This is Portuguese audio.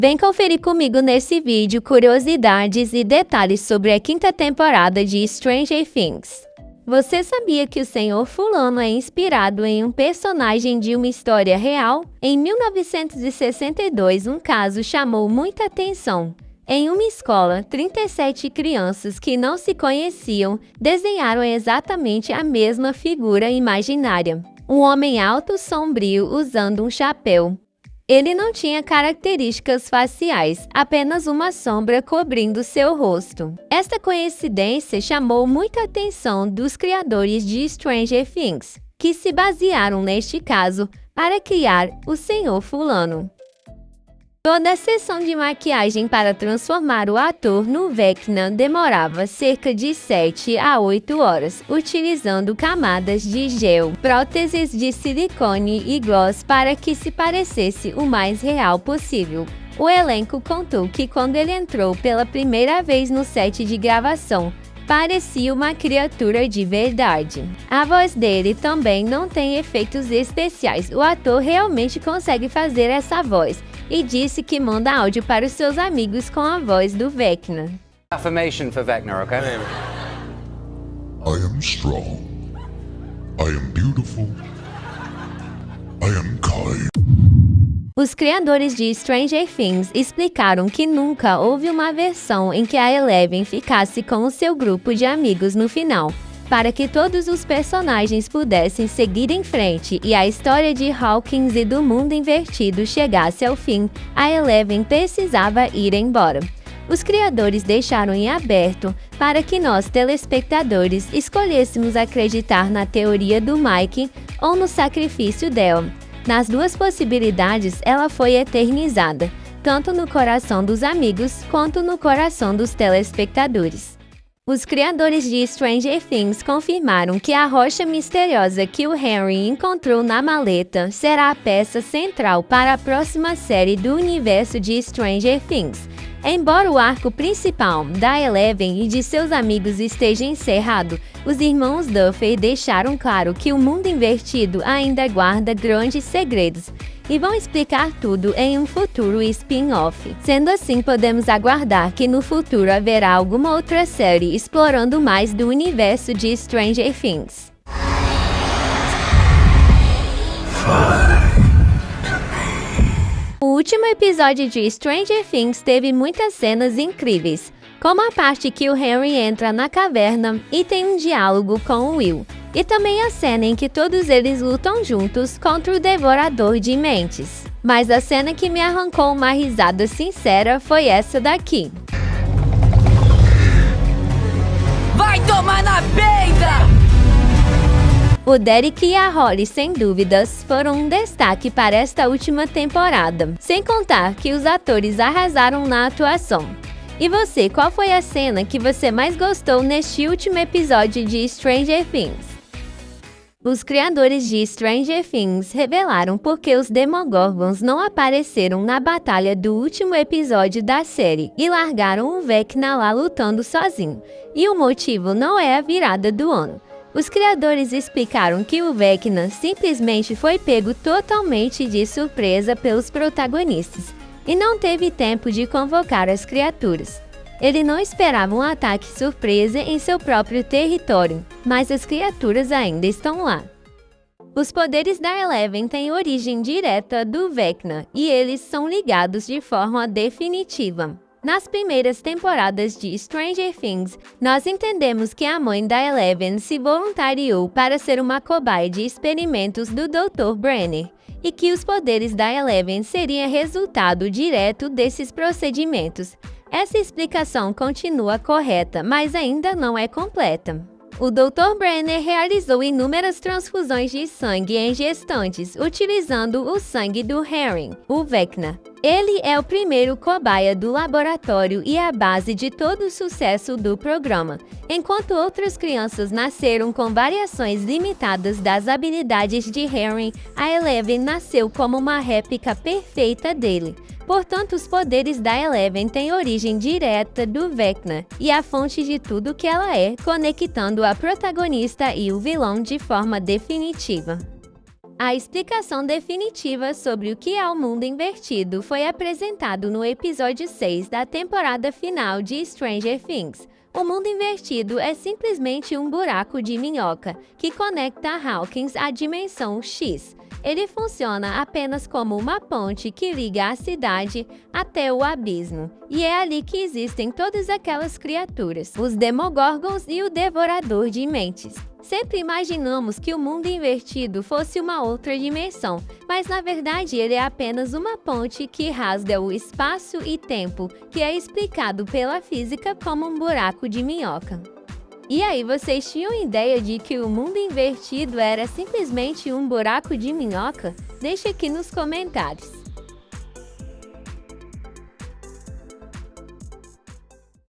Vem conferir comigo nesse vídeo curiosidades e detalhes sobre a quinta temporada de Stranger Things. Você sabia que o Sr. Fulano é inspirado em um personagem de uma história real? Em 1962, um caso chamou muita atenção. Em uma escola, 37 crianças que não se conheciam desenharam exatamente a mesma figura imaginária. Um homem alto sombrio usando um chapéu. Ele não tinha características faciais, apenas uma sombra cobrindo seu rosto. Esta coincidência chamou muita atenção dos criadores de Stranger Things, que se basearam neste caso para criar o Sr. Fulano. Toda a sessão de maquiagem para transformar o ator no Vecna demorava cerca de 7 a 8 horas, utilizando camadas de gel, próteses de silicone e gloss para que se parecesse o mais real possível. O elenco contou que quando ele entrou pela primeira vez no set de gravação, parecia uma criatura de verdade. A voz dele também não tem efeitos especiais, o ator realmente consegue fazer essa voz. E disse que manda áudio para os seus amigos com a voz do Vecna. Affirmation for Vecna, okay? I am strong. I am beautiful. I am kind. Os criadores de Stranger Things explicaram que nunca houve uma versão em que a Eleven ficasse com o seu grupo de amigos no final, para que todos os personagens pudessem seguir em frente e a história de Hawkins e do mundo invertido chegasse ao fim, a Eleven precisava ir embora. Os criadores deixaram em aberto para que nós, telespectadores, escolhêssemos acreditar na teoria do Mike ou no sacrifício dela. Nas duas possibilidades, ela foi eternizada, tanto no coração dos amigos quanto no coração dos telespectadores. Os criadores de Stranger Things confirmaram que a rocha misteriosa que o Henry encontrou na maleta será a peça central para a próxima série do universo de Stranger Things. Embora o arco principal da Eleven e de seus amigos esteja encerrado, os irmãos Duffer deixaram claro que o mundo invertido ainda guarda grandes segredos e vão explicar tudo em um futuro spin-off. Sendo assim, podemos aguardar que no futuro haverá alguma outra série explorando mais do universo de Stranger Things. O último episódio de Stranger Things teve muitas cenas incríveis, como a parte que o Henry entra na caverna e tem um diálogo com o Will. E também a cena em que todos eles lutam juntos contra o Devorador de Mentes. Mas a cena que me arrancou uma risada sincera foi essa daqui. Vai tomar na peida! O Derek e a Holly, sem dúvidas, foram um destaque para esta última temporada. Sem contar que os atores arrasaram na atuação. E você, qual foi a cena que você mais gostou neste último episódio de Stranger Things? Os criadores de Stranger Things revelaram por que os Demogorgons não apareceram na batalha do último episódio da série e largaram o Vecna lá lutando sozinho. E o motivo não é a virada do ano. Os criadores explicaram que o Vecna simplesmente foi pego totalmente de surpresa pelos protagonistas e não teve tempo de convocar as criaturas. Ele não esperava um ataque surpresa em seu próprio território, mas as criaturas ainda estão lá. Os poderes da Eleven têm origem direta do Vecna e eles são ligados de forma definitiva. Nas primeiras temporadas de Stranger Things, nós entendemos que a mãe da Eleven se voluntariou para ser uma cobaia de experimentos do Dr. Brenner e que os poderes da Eleven seriam resultado direto desses procedimentos. Essa explicação continua correta, mas ainda não é completa. O Dr. Brenner realizou inúmeras transfusões de sangue em gestantes, utilizando o sangue do Henry, o Vecna. Ele é o primeiro cobaia do laboratório e a base de todo o sucesso do programa. Enquanto outras crianças nasceram com variações limitadas das habilidades de Henry, a Eleven nasceu como uma réplica perfeita dele. Portanto, os poderes da Eleven têm origem direta do Vecna e a fonte de tudo que ela é, conectando a protagonista e o vilão de forma definitiva. A explicação definitiva sobre o que é o mundo invertido foi apresentado no episódio 6 da temporada final de Stranger Things. O mundo invertido é simplesmente um buraco de minhoca que conecta Hawkins à dimensão X. Ele funciona apenas como uma ponte que liga a cidade até o abismo. E é ali que existem todas aquelas criaturas, os Demogorgons e o Devorador de Mentes. Sempre imaginamos que o mundo invertido fosse uma outra dimensão, mas na verdade ele é apenas uma ponte que rasga o espaço e tempo, que é explicado pela física como um buraco de minhoca. E aí, vocês tinham ideia de que o mundo invertido era simplesmente um buraco de minhoca? Deixe aqui nos comentários.